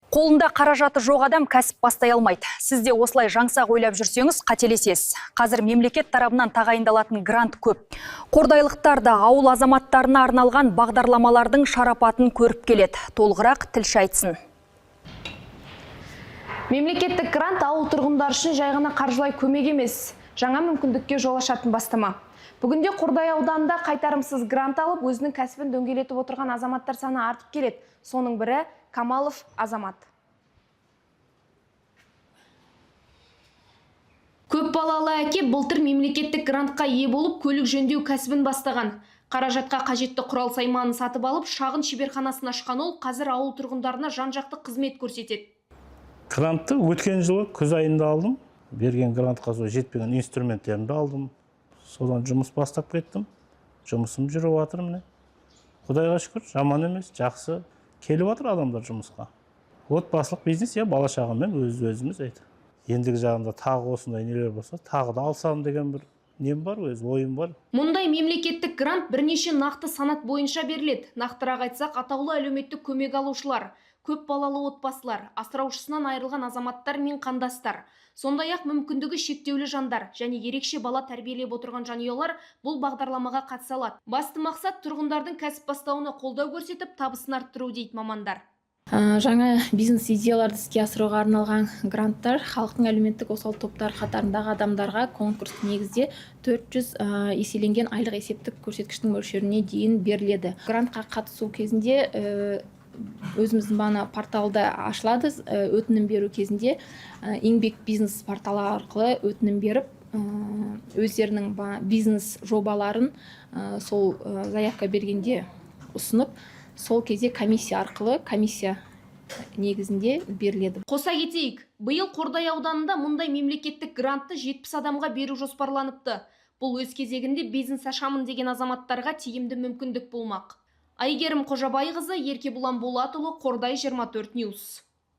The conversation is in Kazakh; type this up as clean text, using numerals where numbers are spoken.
Қолында қаражаты жоқ адам кәсіп бастай алмайды. Сіз де осылай жаңсақ ойлап жүрсеңіз, қателесесіз. Қазір мемлекет тарабынан тағайындалатын грант көп. Қордайлықтар да ауыл азаматтарына арналған бағдарламалардың шарапатын көріп келеді. Толығырақ тілші айтсын. Мемлекеттік грант ауыл тұрғындар үшін жай ғана қаржылай көмек емес, жаңа мүмкіндікке жол ашатын бастама. Бүгінде Қордай ауданында қайтарымсыз грант алып, өзінің кәсібін дөңгелетіп отырған азаматтар саны артып келеді. Соның бірі Камалов Азамат. Көп балалы әке былтыр мемлекеттік грантқа ие болып, көлік жөндеу кәсібін бастаған. Қаражатқа қажетті құрал сайманын сатып алып, шағын шеберханасын ашқан ол қазір ауыл тұрғындарына жан-жақты қызмет көрсетеді. Грантты өткен жылы күз айында алдым. Берген грантқа жетпеген инструменттерімді алдым. Содан жұмыс бастап кеттім. Жұмысым жүріп жатыр міне. Құдайға шүкір, жаман емес, жақсы келіп жатыр адамдар жұмысқа. Отбасылық бизнес, бала шағамен өзіміз айтты. Ендігі жағында тағы осындай нелер болса, тағы да алсам деген бір нем бар, өз ойым бар. Мұндай мемлекеттік грант бірнеше нақты санат бойынша беріледі. Нақтырақ айтсақ, атаулы әлеуметтік көмек алушылар, көп балалы отбасылар, асыраушысынан айырылған азаматтар мен қандастар, сондай-ақ мүмкіндігі шектеулі жандар және ерекше бала тәрбиелеп отырған жанұялар бұл бағдарламаға қатыса алады. Басты мақсат тұрғындардың кәсіп бастауына қолдау көрсетіп, табысын арттыру дейді мамандар. Жаңа бизнес идеяларды іске асыруға арналған гранттар халықтың әлеуметтік осал топтар қатарындағы адамдарға конкурс негізде 400 еселенген айлық есептік көрсеткіштің мөлшеріне дейін беріледі. Грантқа қатысу кезінде өзіміздің порталда ашылады. Өтінім беру кезінде еңбек бизнес порталы арқылы өтінім беріп, өздерінің бизнес жобаларын сол заявка бергенде ұсынып, сол кезде комиссия арқылы, комиссия негізінде беріледі. Қоса кетейік, биыл Қордай ауданында мұндай мемлекеттік грантты 70 адамға беру жоспарланыпты. Бұл өз кезегінде бизнес ашамын деген азаматтарға тиімді мүмкіндік болмақ. Айгерім Қожабайқызы, Еркебұлан Болатұлы, Қордай 24 Ньюс.